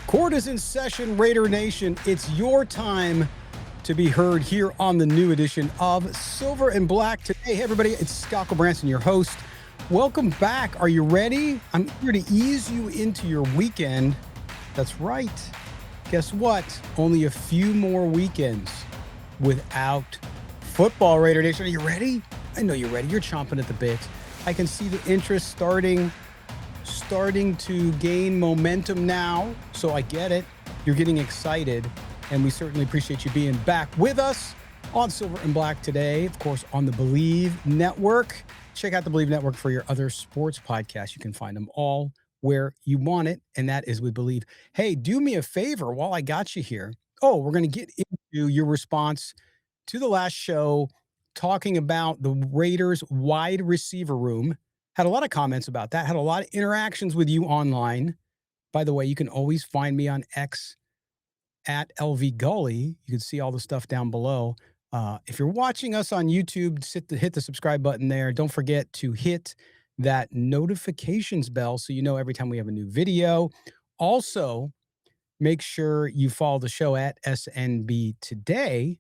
Court is in session, Raider Nation. It's your time to be heard here on the new edition of Silver and Black today. Hey, everybody, it's Scott Branson, your host. Welcome back. Are you ready? I'm here to ease you into your weekend. That's right. Guess what? Only a few more weekends without football, Raider Nation. Are you ready? I know you're ready. You're chomping at the bit. I can see the interest starting to gain momentum now, so I get it. You're getting excited, and we certainly appreciate you being back with us on Silver and Black today, of course, on the Believe Network. Check out the Believe Network for your other sports podcasts. You can find them all where you want it, and that is with Believe. Hey, do me a favor while I got you here. Oh, we're going to get into your response to the last show talking about the Raiders wide receiver room. Had a lot of comments about that. Had a lot of interactions with you online. By the way, you can always find me on X at LV Gully. You can see all the stuff down below. If you're watching us on YouTube, hit the subscribe button there. Don't forget to hit that notifications bell so you know every time we have a new video. Also, make sure you follow the show at SNB Today.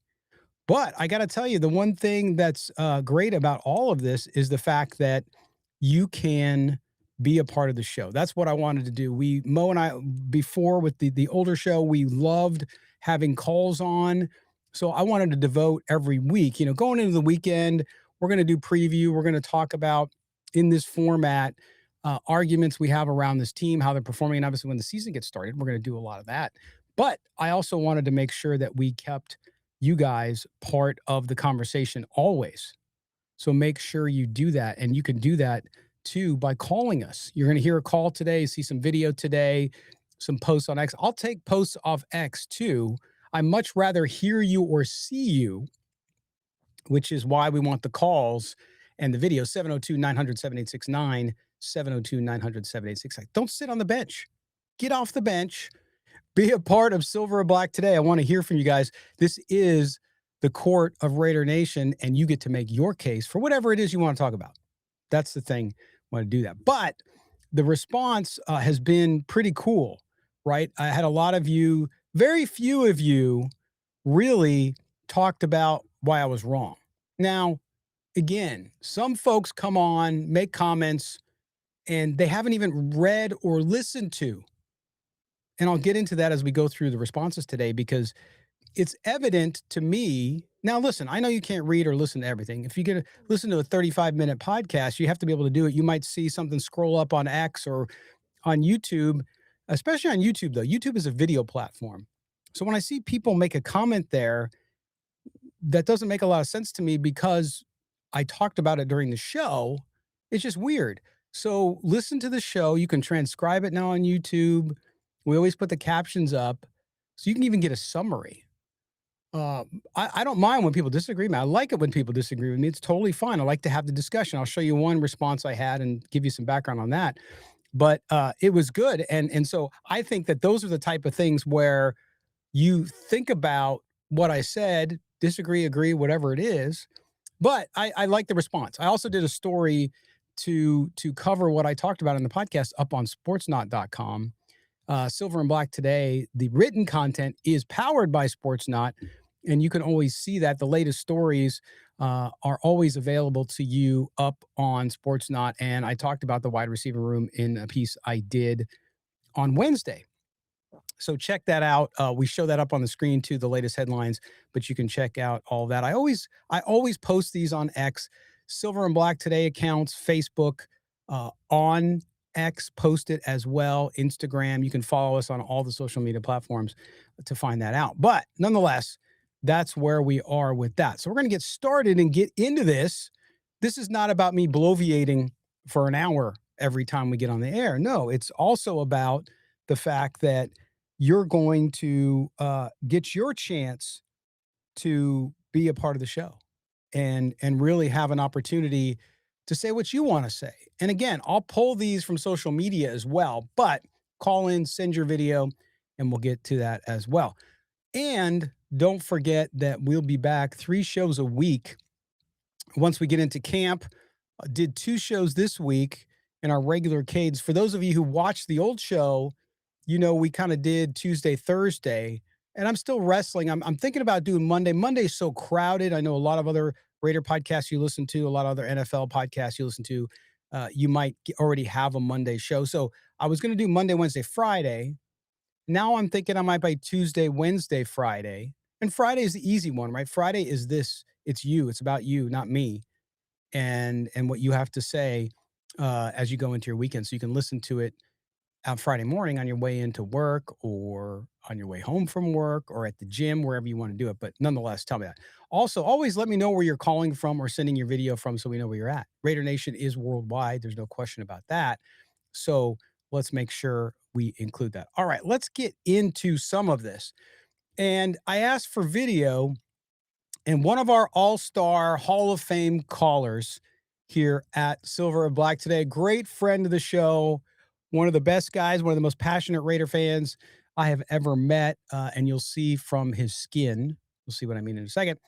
But I got to tell you, the one thing that's great about all of this is the fact that you can be a part of the show. That's what I wanted to do. Mo and I, before with the older show, we loved having calls on. So I wanted to devote every week, going into the weekend, we're going to do preview. We're going to talk about in this format, arguments we have around this team, how they're performing. And obviously when the season gets started, we're going to do a lot of that. But I also wanted to make sure that we kept you guys part of the conversation always. So make sure you do that. And you can do that too by calling us. You're going to hear a call today, see some video today, some posts on X. I'll take posts off X too. I much rather hear you or see you, which is why we want the calls and the video. 702-900-7869, 702-900-7869. Don't sit on the bench. Get off the bench. Be a part of Silver and Black today. I want to hear from you guys. This is the court of Raider Nation, and you get to make your case for whatever it is you want to talk about. That's the thing. I want to do that. But the response has been pretty cool, right? I had a lot of you, very few of you really talked about why I was wrong. Now, again, some folks come on, make comments, and they haven't even read or listened to. And I'll get into that as we go through the responses today, because it's evident to me. Now, listen, I know you can't read or listen to everything. If you get to listen to a 35-minute podcast, you have to be able to do it. You might see something scroll up on X or on YouTube, especially on YouTube, though. YouTube is a video platform. So when I see people make a comment there, that doesn't make a lot of sense to me because I talked about it during the show. It's just weird. So listen to the show. You can transcribe it now on YouTube. We always put the captions up so you can even get a summary. I don't mind when people disagree with me. I like it when people disagree with me. It's totally fine. I like to have the discussion. I'll show you one response I had and give you some background on that. But it was good. And so I think that those are the type of things where you think about what I said, disagree, agree, whatever it is. But I like the response. I also did a story to cover what I talked about in the podcast up on sportsnaut.com. Silver and Black today, the written content is powered by Sportsnaut, and you can always see that. The latest stories are always available to you up on Sportsnaut, and I talked about the wide receiver room in a piece I did on Wednesday. So check that out. We show that up on the screen too, the latest headlines, but you can check out all that. I always post these on X, Silver and Black Today accounts, Facebook, on X, post it as well, Instagram. You can follow us on all the social media platforms to find that out. But nonetheless, that's where we are with that. So we're going to get started and get into this. This is not about me bloviating for an hour every time we get on the air. No, it's also about the fact that you're going to get your chance to be a part of the show and really have an opportunity to say what you want to say. And again, I'll pull these from social media as well, but call in, send your video, and we'll get to that as well. And don't forget that we'll be back 3 shows a week once we get into camp. Did 2 shows this week in our regular cadence. For those of you who watched the old show, we kind of did Tuesday, Thursday, and I'm still wrestling. I'm thinking about doing Monday. Monday's so crowded. I know a lot of other Raider podcasts you listen to, a lot of other NFL podcasts you listen to. You might already have a Monday show. So I was going to do Monday, Wednesday, Friday. Now I'm thinking I might buy Tuesday, Wednesday, Friday. And Friday is the easy one, right? Friday is this. It's you. It's about you, not me. And what you have to say as you go into your weekend. So you can listen to it on Friday morning on your way into work or on your way home from work or at the gym, wherever you want to do it. But nonetheless, tell me that. Also, always let me know where you're calling from or sending your video from so we know where you're at. Raider Nation is worldwide. There's no question about that. So let's make sure we include that. All right, let's get into some of this. And I asked for video, and one of our all-star Hall of Fame callers here at Silver and Black today, great friend of the show, one of the best guys, one of the most passionate Raider fans I have ever met, and you'll see from his skin. You'll see what I mean in a second.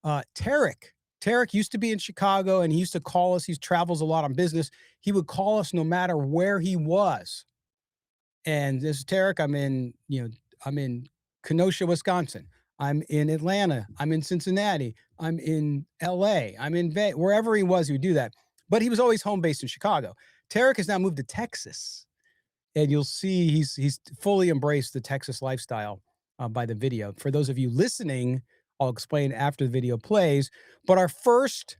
Tarek. Tarek used to be in Chicago, and he used to call us. He travels a lot on business. He would call us no matter where he was. And this is Tarek. I'm in Kenosha, Wisconsin. I'm in Atlanta. I'm in Cincinnati. I'm in LA. I'm in wherever he was, he would do that. But he was always home based in Chicago. Tarek has now moved to Texas, and you'll see he's fully embraced the Texas lifestyle by the video. For those of you listening, I'll explain after the video plays. But our first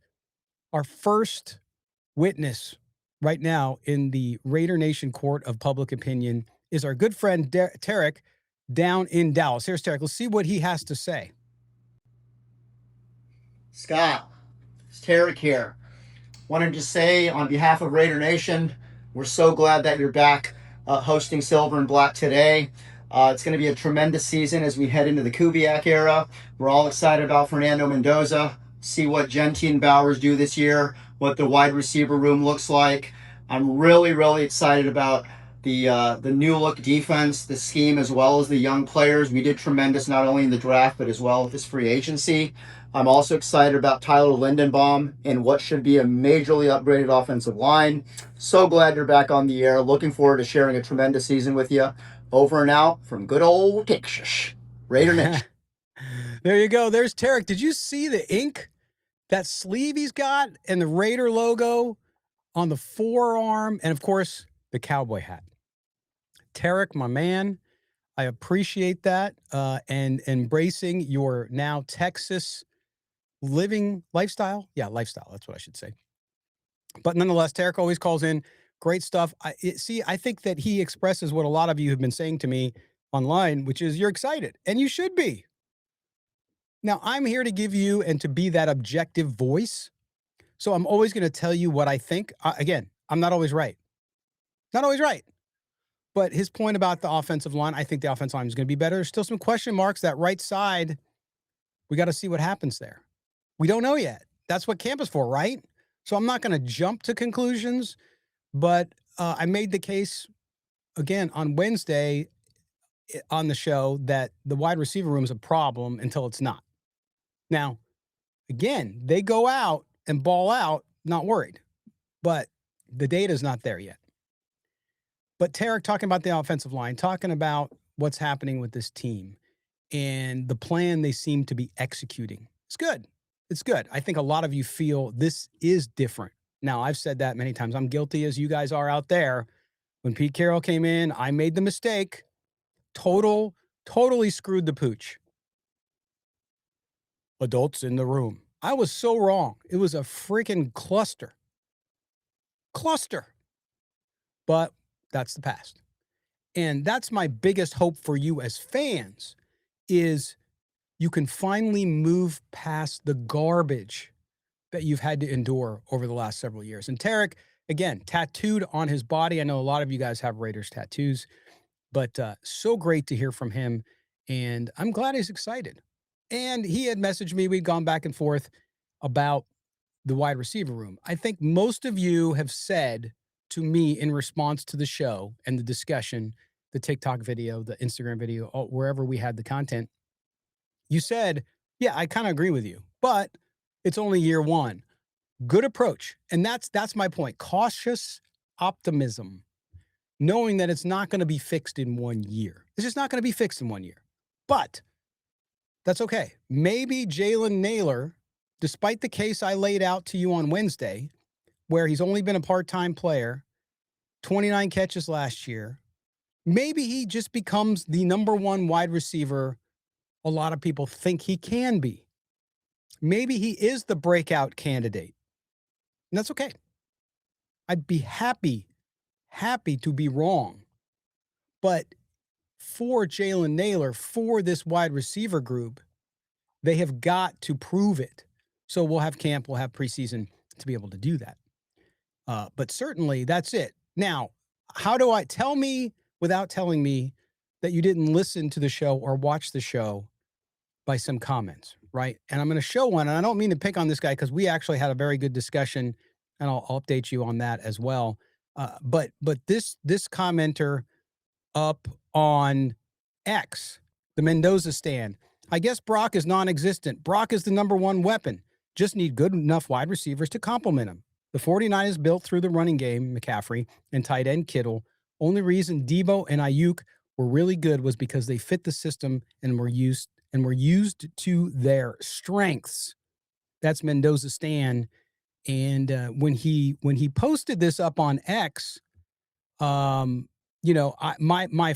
witness right now in the Raider Nation court of public opinion is our good friend Tarek down in Dallas. Here's Tarek. Let's see what he has to say. Scott, it's Tarek here. Wanted to say on behalf of Raider Nation, we're so glad that you're back hosting Silver and Black today. It's going to be a tremendous season as we head into the Kubiak era. We're all excited about Fernando Mendoza, see what Genty and Bowers do this year, what the wide receiver room looks like. I'm really, really excited about the new look defense, the scheme, as well as the young players. We did tremendous not only in the draft, but as well with this free agency. I'm also excited about Tyler Lindenbaum and what should be a majorly upgraded offensive line. So glad you're back on the air. Looking forward to sharing a tremendous season with you. Over and out from good old Texas. Raider Nation. There you go. There's Tarek. Did you see the ink, that sleeve he's got, and the Raider logo on the forearm, and of course, the cowboy hat? Tarek, my man, I appreciate that, and embracing your now Texas living lifestyle. Yeah, lifestyle. That's what I should say. But nonetheless, Tarek always calls in. Great stuff. I think that he expresses what a lot of you have been saying to me online, which is you're excited, and you should be. Now, I'm here to give you and to be that objective voice. So I'm always going to tell you what I think. Again, I'm not always right. Not always right. But his point about the offensive line, I think the offensive line is going to be better. There's still some question marks. That right side, we got to see what happens there. We don't know yet. That's what camp is for, right? So I'm not going to jump to conclusions, but I made the case again on Wednesday on the show that the wide receiver room is a problem until it's not. Now, again, they go out and ball out, not worried, but the data is not there yet. But Tarek talking about the offensive line, talking about what's happening with this team and the plan they seem to be executing. It's good. It's good. I think a lot of you feel this is different. Now, I've said that many times. I'm guilty as you guys are out there. When Pete Carroll came in, I made the mistake. Totally screwed the pooch. Adults in the room. I was so wrong. It was a freaking cluster. But that's the past. And that's my biggest hope for you as fans is you can finally move past the garbage that you've had to endure over the last several years. And Tarek, again, tattooed on his body. I know a lot of you guys have Raiders tattoos, but so great to hear from him. And I'm glad he's excited. And he had messaged me. We'd gone back and forth about the wide receiver room. I think most of you have said to me in response to the show and the discussion, the TikTok video, the Instagram video, wherever we had the content, you said, yeah, I kind of agree with you, but it's only year one. Good approach. And that's my point. Cautious optimism. knowing that it's not going to be fixed in 1 year. It's just not going to be fixed in 1 year. But that's okay. Maybe Jalen Nailor, despite the case I laid out to you on Wednesday, where he's only been a part-time player, 29 catches last year, maybe he just becomes the number one wide receiver a lot of people think he can be. Maybe he is the breakout candidate. And that's okay. I'd be happy to be wrong. But for Jalen Nailor, for this wide receiver group, they have got to prove it. So we'll have camp, we'll have preseason to be able to do that. But certainly that's it. Now, how do I tell me without telling me that you didn't listen to the show or watch the show by some comments, right? And I'm going to show one, and I don't mean to pick on this guy because we actually had a very good discussion, and I'll update you on that as well. But this commenter up on X, the Mendoza stand. I guess Brock is non-existent. Brock is the number one weapon. Just need good enough wide receivers to complement him. The 49ers built through the running game, McCaffrey, and tight end Kittle. Only reason Debo and Ayuk were really good was because they fit the system and were used to their strengths. That's Mendoza Stan. And when he posted this up on X, my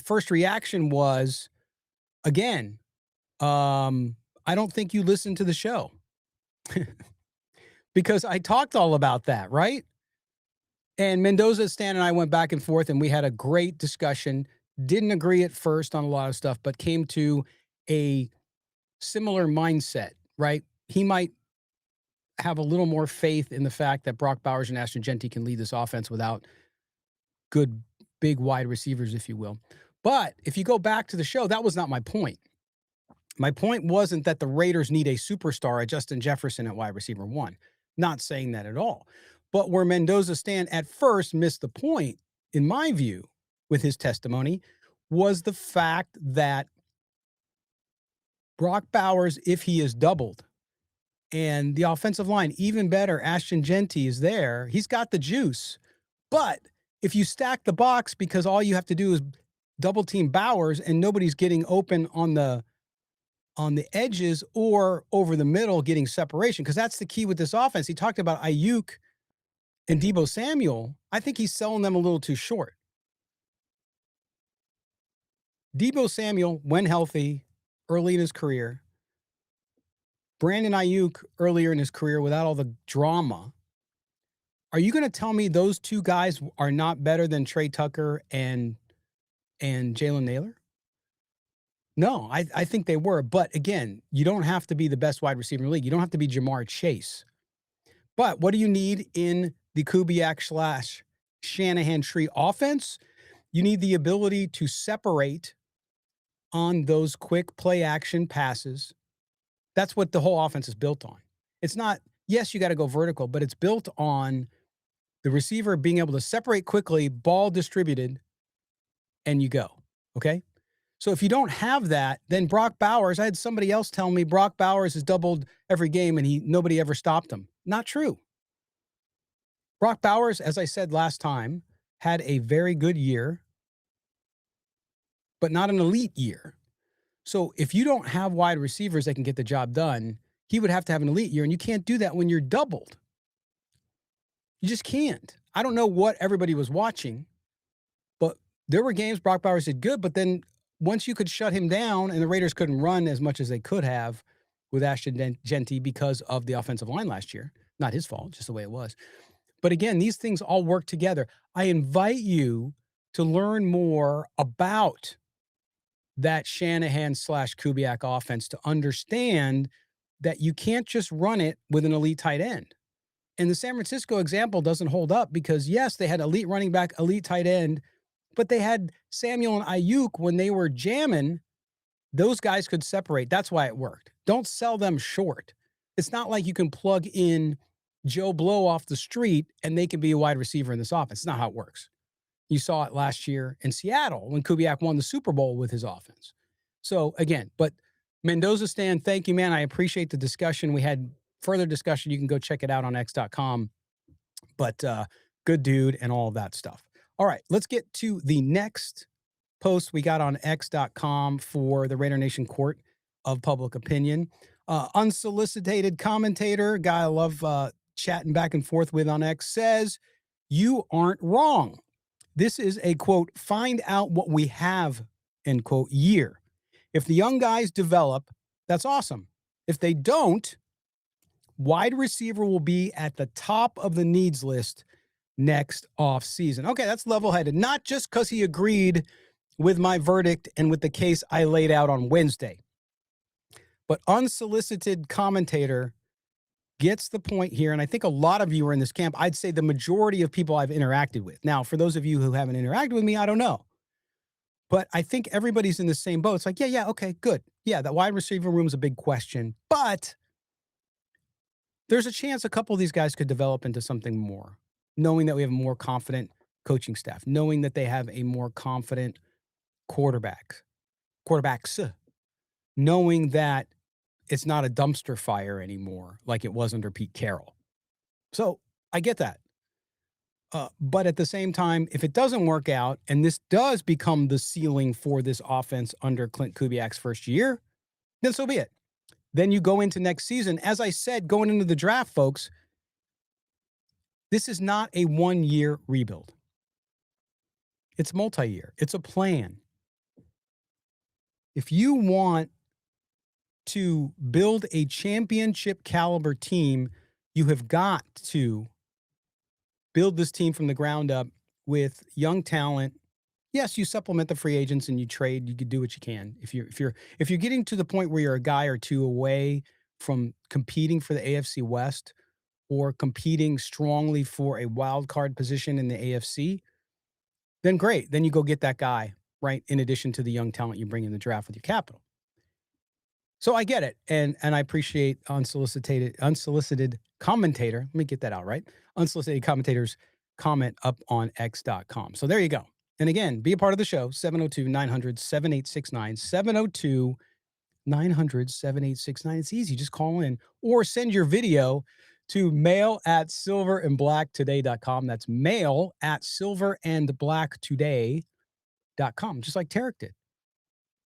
first reaction was, again, I don't think you listened to the show because I talked all about that, right? And Mendoza, Stan, and I went back and forth, and we had a great discussion. Didn't agree at first on a lot of stuff, but came to a similar mindset, right? He might have a little more faith in the fact that Brock Bowers and Ashton Jeanty can lead this offense without good, big, wide receivers, if you will. But if you go back to the show, that was not my point. My point wasn't that the Raiders need a superstar, a Justin Jefferson at wide receiver one. Not saying that at all. But where Mendoza Stan at first missed the point, in my view, with his testimony, was the fact that Brock Bowers, if he is doubled, and the offensive line, even better, Ashton Jeanty is there, he's got the juice. But if you stack the box because all you have to do is double team Bowers and nobody's getting open on the edges or over the middle getting separation, because that's the key with this offense. He talked about Ayuk and Debo Samuel. I think he's selling them a little too short. Debo Samuel, when healthy, early in his career. Brandon Ayuk, earlier in his career, without all the drama. Are you going to tell me those two guys are not better than Trey Tucker and Jalen Nailor? No, I think they were. But again, you don't have to be the best wide receiver in the league. You don't have to be Jamar Chase. But what do you need in the Kubiak / Shanahan tree offense? You need the ability to separate on those quick play action passes. That's what the whole offense is built on. It's not, yes, you got to go vertical, but it's built on the receiver being able to separate quickly, ball distributed, and you go. Okay? So if you don't have that, then Brock Bowers, I had somebody else tell me Brock Bowers has doubled every game and nobody ever stopped him. Not true. Brock Bowers, as I said last time, had a very good year, but not an elite year. So if you don't have wide receivers that can get the job done, he would have to have an elite year, and you can't do that when you're doubled. You just can't. I don't know what everybody was watching, but there were games Brock Bowers did good, but then once you could shut him down and the Raiders couldn't run as much as they could have with Ashton Jeanty because of the offensive line last year, not his fault, just the way it was. But again, these things all work together. I invite you to learn more about that Shanahan / Kubiak offense to understand that you can't just run it with an elite tight end. And the San Francisco example doesn't hold up because, yes, they had elite running back, elite tight end, but they had Samuel and Ayuk when they were jamming. Those guys could separate. That's why it worked. Don't sell them short. It's not like you can plug in Joe Blow off the street and they can be a wide receiver in this offense. It's not how it works. You saw it last year in Seattle when Kubiak won the Super Bowl with his offense. So again, but Mendoza Stan, thank you, man. I appreciate the discussion. We had further discussion. You can go check it out on x.com. But good dude and all of that stuff. All right, let's get to the next post we got on x.com for the Raider Nation Court of Public Opinion. Unsolicited commentator, guy I love chatting back and forth with on X, says, "You aren't wrong. This is a quote, find out what we have, end quote, year. If the young guys develop, that's awesome. If they don't, wide receiver will be at the top of the needs list next off season." Okay, that's level headed, not just because he agreed with my verdict and with the case I laid out on Wednesday, but unsolicited commentator gets the point here. And I think a lot of you are in this camp. I'd say the majority of people I've interacted with. Now, for those of you who haven't interacted with me, I don't know. But I think everybody's in the same boat. It's like, yeah, okay, good. Yeah, that wide receiver room is a big question. But there's a chance a couple of these guys could develop into something more, knowing that we have a more confident coaching staff, knowing that they have a more confident quarterbacks, knowing that it's not a dumpster fire anymore like it was under Pete Carroll. So I get that. But at the same time, if it doesn't work out and this does become the ceiling for this offense under Klint Kubiak's first year, then so be it. Then you go into next season. As I said, going into the draft, folks, this is not a one-year rebuild. It's multi-year. It's a plan. If you want to build a championship caliber team, you have got to build this team from the ground up with young talent. Yes, you supplement the free agents and you trade. You could do what you can. If you're getting to the point where you're a guy or two away from competing for the AFC West or competing strongly for a wild card position in the AFC, then great. Then you go get that guy, right? In addition to the young talent you bring in the draft with your capital. So I get it, and I appreciate unsolicited commentator. Let me get that out right. Unsolicited commentators comment up on x.com. So there you go. And again, be a part of the show. 702-900-7869. 702-900-7869. It's easy. Just call in or send your video to mail@silverandblacktoday.com. That's mail@silverandblacktoday.com. Just like Tarek did.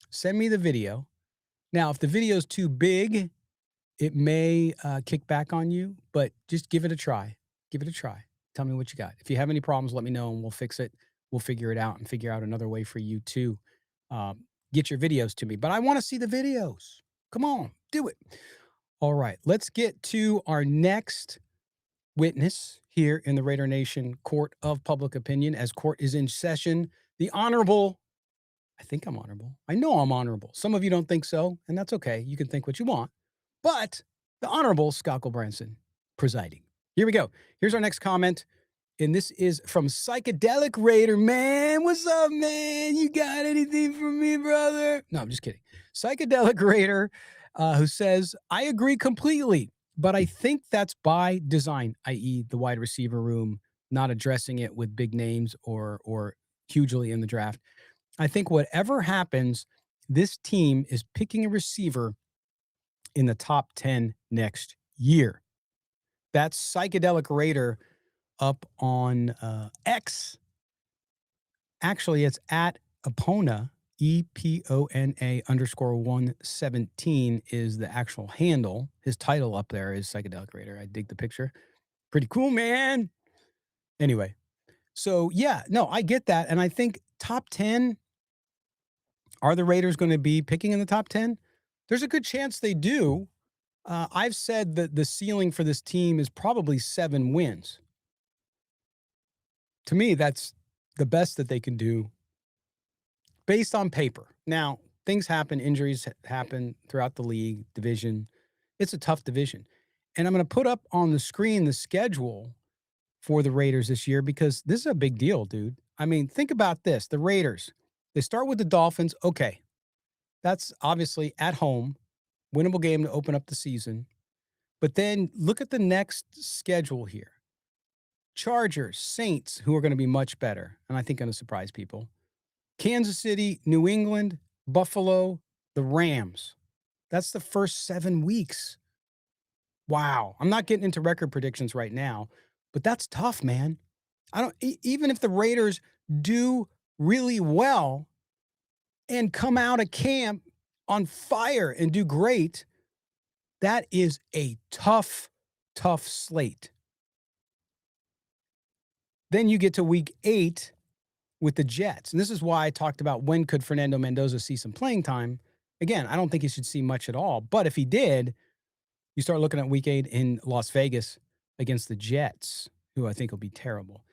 Send me the video. Now, if the video is too big, it may kick back on you, but just give it a try. Give it a try. Tell me what you got. If you have any problems, let me know and we'll fix it. We'll figure it out and figure out another way for you to get your videos to me. But I want to see the videos. Come on, do it. All right, let's get to our next witness here in the Raider Nation Court of Public Opinion. As court is in session, the Honorable, I think I'm honorable. I know I'm honorable. Some of you don't think so, and that's okay. You can think what you want. But the Honorable Scott Branson presiding. Here we go. Here's our next comment. And this is from Psychedelic Raider. Man, what's up, man? You got anything for me, brother? No, I'm just kidding. Psychedelic Raider, who says, I agree completely, but I think that's by design, i.e. the wide receiver room, not addressing it with big names or hugely in the draft. I think whatever happens, this team is picking a receiver in the top 10 next year. That's Psychedelic Raider up on X. Actually, it's at Epona, EPONA_117 is the actual handle. His title up there is Psychedelic Raider. I dig the picture. Pretty cool, man. Anyway, so yeah, no, I get that. And I think top 10, are the Raiders going to be picking in the top 10? There's a good chance they do. I've said that the ceiling for this team is probably 7 wins. To me, that's the best that they can do based on paper. Now, things happen, injuries happen throughout the league, division. It's a tough division. And I'm going to put up on the screen the schedule for the Raiders this year because this is a big deal, dude. I mean, think about this. The Raiders, they start with the Dolphins. Okay. That's obviously at home, winnable game to open up the season. But then look at the next schedule here. Chargers, Saints, who are going to be much better, and I think going to surprise people. Kansas City, New England, Buffalo, the Rams. That's the first 7 weeks. Wow. I'm not getting into record predictions right now, but that's tough, man. Even if the Raiders do really well and come out of camp on fire and do great, that is a tough, tough slate. Then you get to week 8 with the Jets. And this is why I talked about when could Fernando Mendoza see some playing time. Again, I don't think he should see much at all. But if he did, you start looking at week 8 in Las Vegas against the Jets, who I think will be terrible.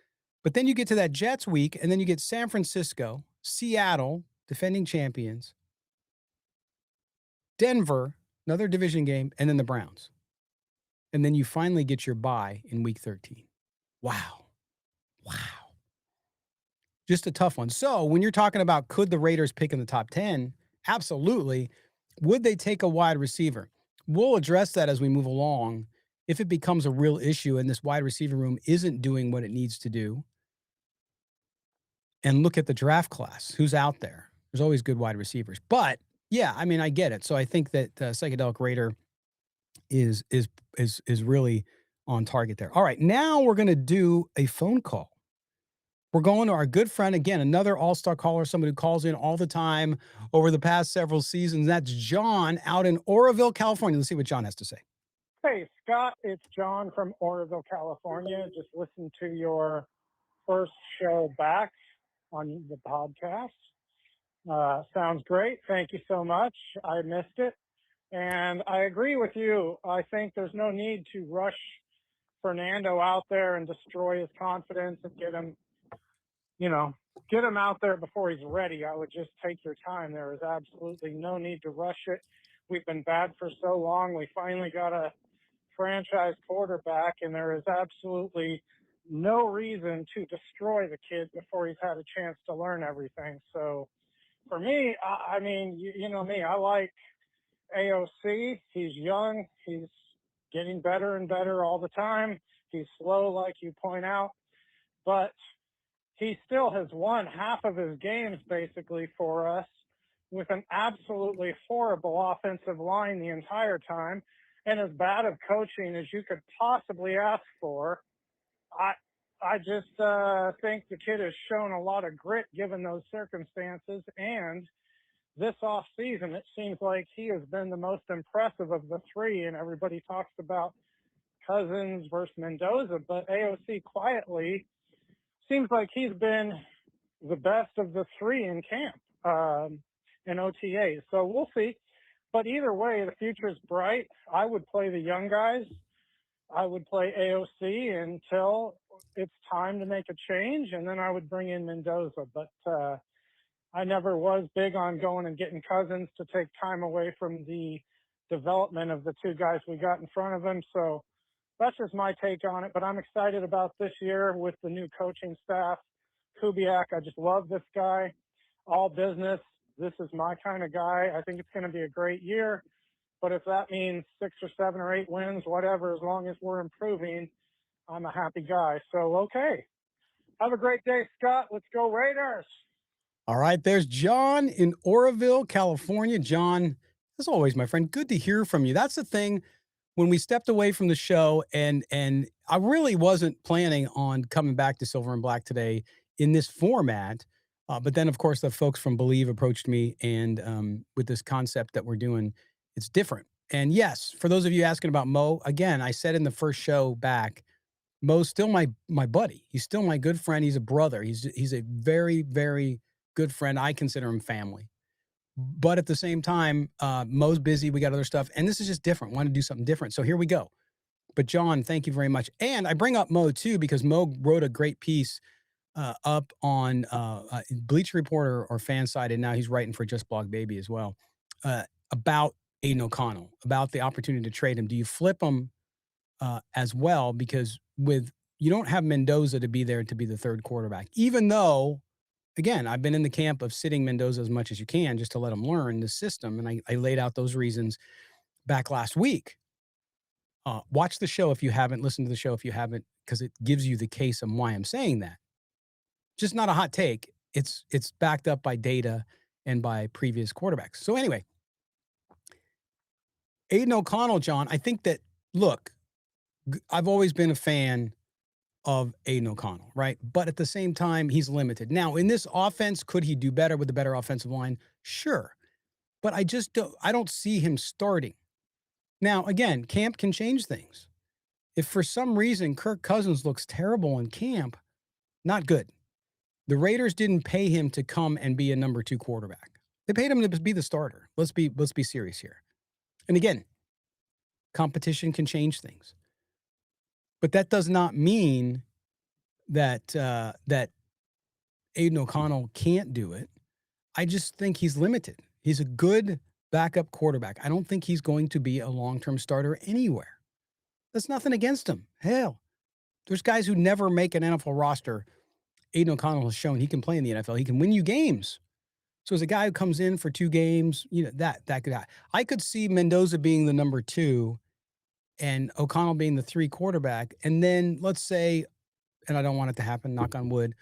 But then you get to that Jets week, and then you get San Francisco, Seattle, defending champions, Denver, another division game, and then the Browns. And then you finally get your bye in week 13. Wow. Wow. Just a tough one. So when you're talking about could the Raiders pick in the top 10, absolutely. Would they take a wide receiver? We'll address that as we move along. If it becomes a real issue and this wide receiver room isn't doing what it needs to do, and look at the draft class, who's out there. There's always good wide receivers. But yeah, I mean, I get it. So I think that Psychedelic Raider is really on target there. All right, now we're going to do a phone call. We're going to our good friend, again, another all-star caller, somebody who calls in all the time over the past several seasons. That's John out in Oroville, California. Let's see what John has to say. Hey, Scott, it's John from Oroville, California. Just listened to your first show back on the podcast. Sounds great. Thank you so much. I missed it. And I agree with you. I think there's no need to rush Fernando out there and destroy his confidence and get him out there before he's ready. I would just take your time. There is absolutely no need to rush it. We've been bad for so long. We finally got a franchise quarterback, and there is absolutely no reason to destroy the kid before he's had a chance to learn everything. So for me, I mean, you know me, I like AOC. He's young. He's getting better and better all the time. He's slow, like you point out, but he still has won half of his games basically for us with an absolutely horrible offensive line the entire time and as bad of coaching as you could possibly ask for. I just think the kid has shown a lot of grit given those circumstances, and this off season it seems like he has been the most impressive of the three, and everybody talks about Cousins versus Mendoza, but AOC quietly seems like he's been the best of the three in camp in OTA. So we'll see. But either way, the future is bright. I would play the young guys. I would play AOC until it's time to make a change, and then I would bring in Mendoza. But I never was big on going and getting Cousins to take time away from the development of the two guys we got in front of him. So that's just my take on it. But I'm excited about this year with the new coaching staff. Kubiak, I just love this guy. All business. This is my kind of guy. I think it's going to be a great year. But if that means 6 or 7 or 8 wins, whatever, as long as we're improving, I'm a happy guy. So, okay. Have a great day, Scott. Let's go Raiders. All right, there's John in Oroville, California. John, as always, my friend, good to hear from you. That's the thing. When we stepped away from the show, and I really wasn't planning on coming back to Silver and Black today in this format, but then, of course, the folks from Believe approached me, and with this concept that we're doing, it's different. And yes, for those of you asking about Mo, again, I said in the first show back, Mo's still my buddy. He's still my good friend. He's a brother. He's a very, very good friend. I consider him family. But at the same time, Mo's busy. We got other stuff. And this is just different. Want to do something different. So here we go. But John, thank you very much. And I bring up Mo too, because Mo wrote a great piece up on Bleacher Report or fan side. And now he's writing for Just Blog Baby as well about Aidan O'Connell, about the opportunity to trade him. Do you flip him as well? Because you don't have Mendoza to be there to be the third quarterback, even though, again, I've been in the camp of sitting Mendoza as much as you can just to let him learn the system. And I laid out those reasons back last week. Watch the show if you haven't, listened to the show if you haven't, because it gives you the case of why I'm saying that. Just not a hot take. It's backed up by data and by previous quarterbacks. So anyway, Aidan O'Connell, John, I think that, look, I've always been a fan of Aidan O'Connell, right? But at the same time, he's limited. Now, in this offense, could he do better with the better offensive line? Sure. But I don't see him starting. Now, again, camp can change things. If for some reason Kirk Cousins looks terrible in camp, not good. The Raiders didn't pay him to come and be a number 2 quarterback. They paid him to be the starter. Let's be serious here. And again, competition can change things. But that does not mean that that Aidan O'Connell can't do it. I just think he's limited. He's a good backup quarterback. I don't think he's going to be a long-term starter anywhere. That's nothing against him. Hell, there's guys who never make an NFL roster. Aidan O'Connell has shown he can play in the NFL. He can win you games. So as a guy who comes in for 2 games, that could happen. I could see Mendoza being the number 2 and O'Connell being the 3 quarterback. And then let's say, and I don't want it to happen, knock on wood,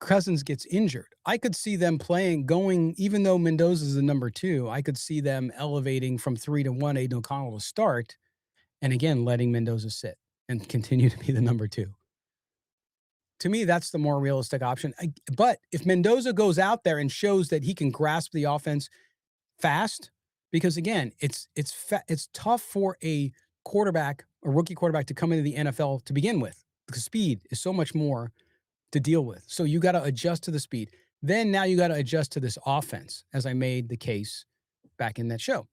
Cousins gets injured. I could see them going, even though Mendoza is the number 2, I could see them elevating from 3 to 1 Aidan O'Connell to start. And again, letting Mendoza sit and continue to be the number 2. To me, that's the more realistic option. But if Mendoza goes out there and shows that he can grasp the offense fast, because again, it's tough for a rookie quarterback to come into the NFL to begin with, because speed is so much more to deal with. So you got to adjust to the speed. Then now you got to adjust to this offense, as I made the case back in that show.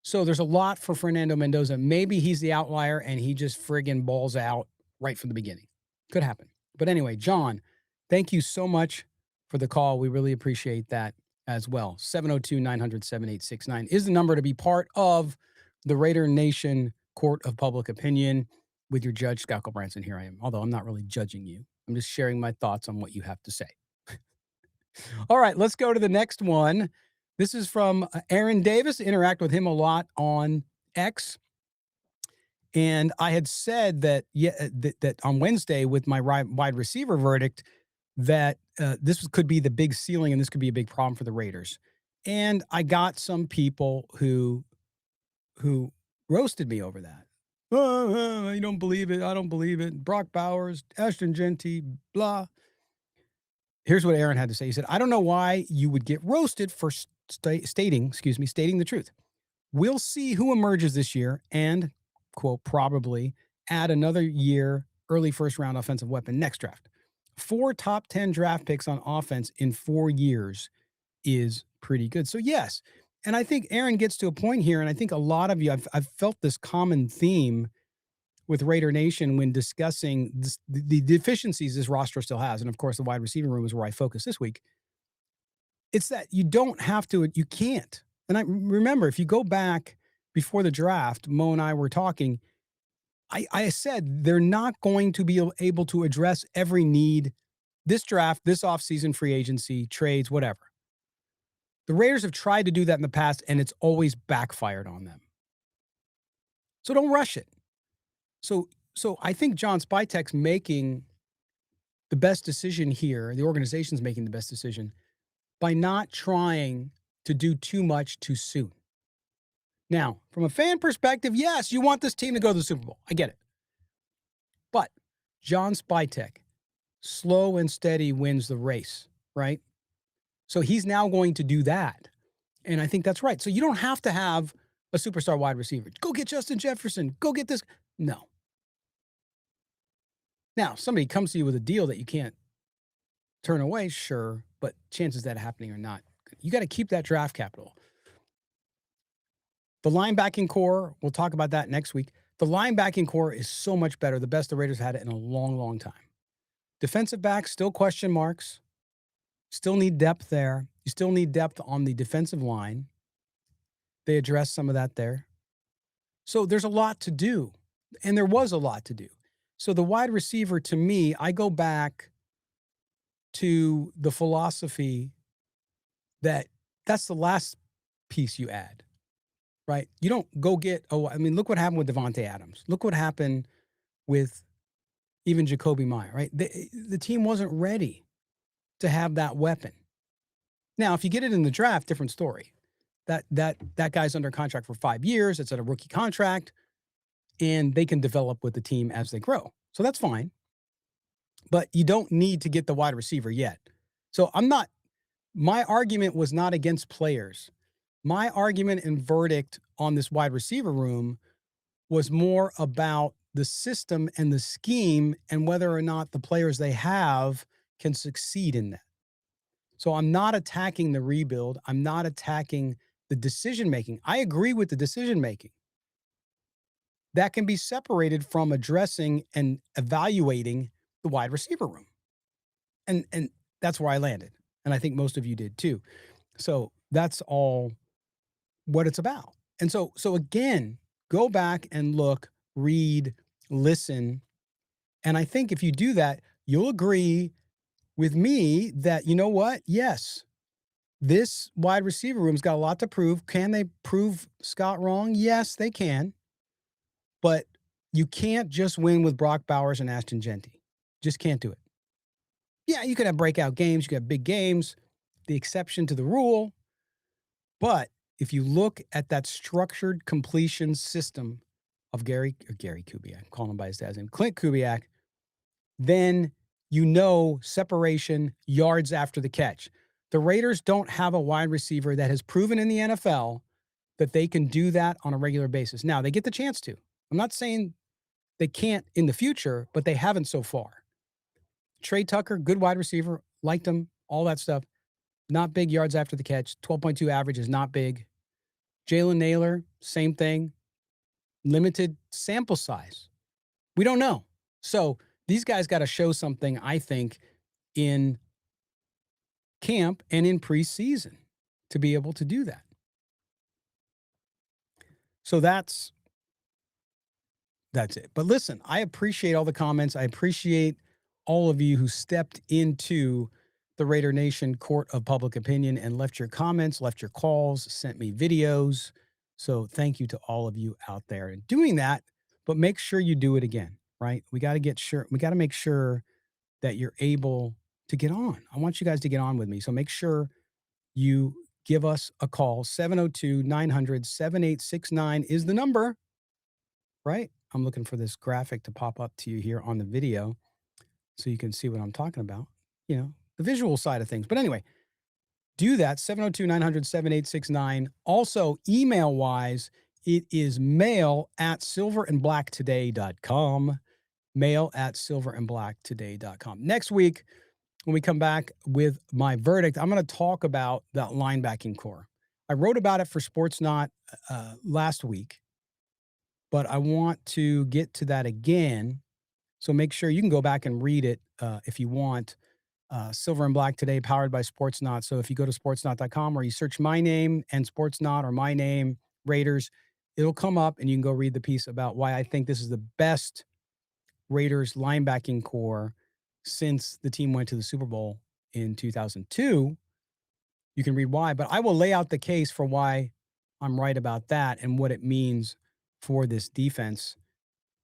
So there's a lot for Fernando Mendoza. Maybe he's the outlier and he just friggin' balls out right from the beginning. Could happen. But anyway, John, thank you so much for the call. We really appreciate that as well. 702-900-7869 is the number to be part of the Raider Nation Court of Public Opinion with your judge, Scott Branson. Here I am, although I'm not really judging you. I'm just sharing my thoughts on what you have to say. All right, let's go to the next one. This is from Aaron Davis. Interact with him a lot on X. And I had said that that on Wednesday with my wide receiver verdict that this could be the big ceiling and this could be a big problem for the Raiders. And I got some people who roasted me over that. Oh, you don't believe it. I don't believe it. Brock Bowers, Ashton Genty, blah. Here's what Aaron had to say. He said, I don't know why you would get roasted for stating the truth. We'll see who emerges this year and, quote, probably add another year, early first round offensive weapon next draft. 4 top 10 draft picks on offense in 4 years is pretty good. So yes. And I think Aaron gets to a point here. And I think a lot of you, I've felt this common theme with Raider Nation when discussing the deficiencies this roster still has. And of course, the wide receiver room is where I focus this week. It's that you don't have to, you can't. And I remember, if you go back before the draft, Mo and I were talking, I said they're not going to be able to address every need this draft, this offseason, free agency, trades, whatever. The Raiders have tried to do that in the past, and it's always backfired on them. So don't rush it. So I think John Spytek's making the best decision here. The organization's making the best decision by not trying to do too much too soon. Now, from a fan perspective, yes, you want this team to go to the Super Bowl. I get it. But John Spytek, slow and steady wins the race, right? So he's now going to do that. And I think that's right. So you don't have to have a superstar wide receiver. Go get Justin Jefferson. Go get this. No. Now, somebody comes to you with a deal that you can't turn away, sure, but chances of that happening are not good. You got to keep that draft capital. The linebacking core, we'll talk about that next week. The linebacking core is so much better, the best the Raiders had it in a long, long time. Defensive backs, still question marks. Still need depth there. You still need depth on the defensive line. They addressed some of that there. So there's a lot to do, and there was a lot to do. So the wide receiver, to me, I go back to the philosophy that's the last piece you add, right? You don't go get, look what happened with Devontae Adams. Look what happened with even Jacoby Meyer, right? The team wasn't ready to have that weapon. Now, if you get it in the draft, different story. That guy's under contract for 5 years. It's at a rookie contract, and they can develop with the team as they grow. So that's fine. but you don't need to get the wide receiver yet. So my argument was not against players. My argument and verdict on this wide receiver room was more about the system and the scheme and whether or not the players they have can succeed in that. So I'm not attacking the rebuild. I'm not attacking the decision making. I agree with the decision making. That can be separated from addressing and evaluating the wide receiver room. And that's where I landed. And I think most of you did too. So that's all what it's about. And so again, go back and look, read, listen. And I think if you do that, you'll agree with me that, you know what? Yes, this wide receiver room's got a lot to prove. Can they prove Scott wrong? Yes, they can. But you can't just win with Brock Bowers and Ashton Genty. Just can't do it. Yeah, you can have breakout games. You can have big games, the exception to the rule. But if you look at that structured completion system of Gary Kubiak, I'm calling him by his dad's name, Klint Kubiak, then you know separation, yards after the catch. The Raiders don't have a wide receiver that has proven in the NFL that they can do that on a regular basis. Now, they get the chance to. I'm not saying they can't in the future, but they haven't so far. Trey Tucker, good wide receiver, liked him, all that stuff. Not big yards after the catch. 12.2 average is not big. Jalen Nailor, same thing. Limited sample size. We don't know. So these guys got to show something, I think, in camp and in preseason to be able to do that. So that's it. But listen, I appreciate all the comments. I appreciate all of you who stepped into the Raider Nation court of public opinion and left your comments, left your calls, sent me videos. So thank you to all of you out there and doing that, but make sure you do it again, right? We got to make sure that you're able to get on. I want you guys to get on with me. So make sure you give us a call. 702-900-7869 is the number, right? I'm looking for this graphic to pop up to you here on the video so you can see what I'm talking about, the visual side of things. But anyway, do that, 702-900-7869. Also, email-wise, it is mail@silverandblacktoday.com, mail@silverandblacktoday.com. Next week, when we come back with my verdict, I'm going to talk about that linebacking core. I wrote about it for SportsNot last week, but I want to get to that again. So make sure you can go back and read it if you want. Silver and Black Today, powered by SportsNot. So if you go to sportsnot.com or you search my name and SportsNot or my name, Raiders, it'll come up and you can go read the piece about why I think this is the best Raiders linebacking core since the team went to the Super Bowl in 2002. You can read why, but I will lay out the case for why I'm right about that and what it means for this defense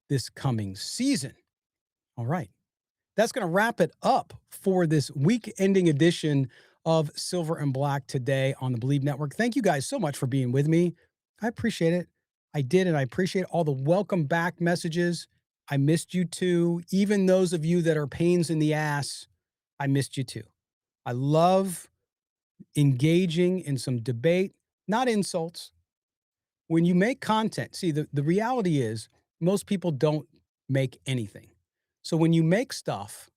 this coming season. All right. That's going to wrap it up for this week-ending edition of Silver and Black Today on the Believe Network. Thank you guys so much for being with me. I appreciate it. I did, and I appreciate all the welcome back messages. I missed you too. Even those of you that are pains in the ass, I missed you too. I love engaging in some debate, not insults. When you make content, see, the reality is most people don't make anything. So when you make stuff,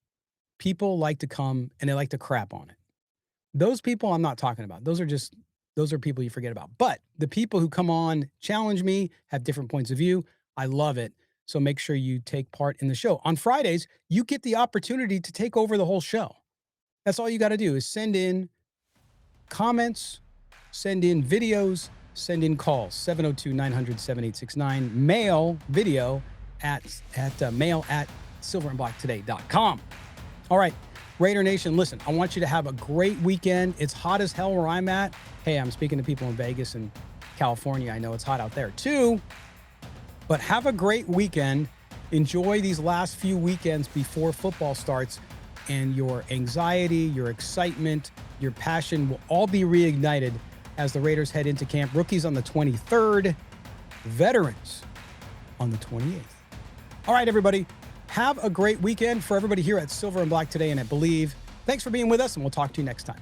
people like to come and they like to crap on it. Those people I'm not talking about. Those are people you forget about. But the people who come on, challenge me, have different points of view. I love it. So make sure you take part in the show. On Fridays, you get the opportunity to take over the whole show. That's all you got to do is send in comments, send in videos, send in calls. 702-900-7869. Mail video at mail@silverandblacktoday.com. All right, Raider Nation, listen, I want you to have a great weekend. It's hot as hell where I'm at. Hey, I'm speaking to people in Vegas and California. I know it's hot out there too. But have a great weekend. Enjoy these last few weekends before football starts, and your anxiety, your excitement, your passion will all be reignited as the Raiders head into camp. Rookies on the 23rd, veterans on the 28th. All right, everybody. Have a great weekend for everybody here at Silver and Black Today and at Believe. Thanks for being with us, and we'll talk to you next time.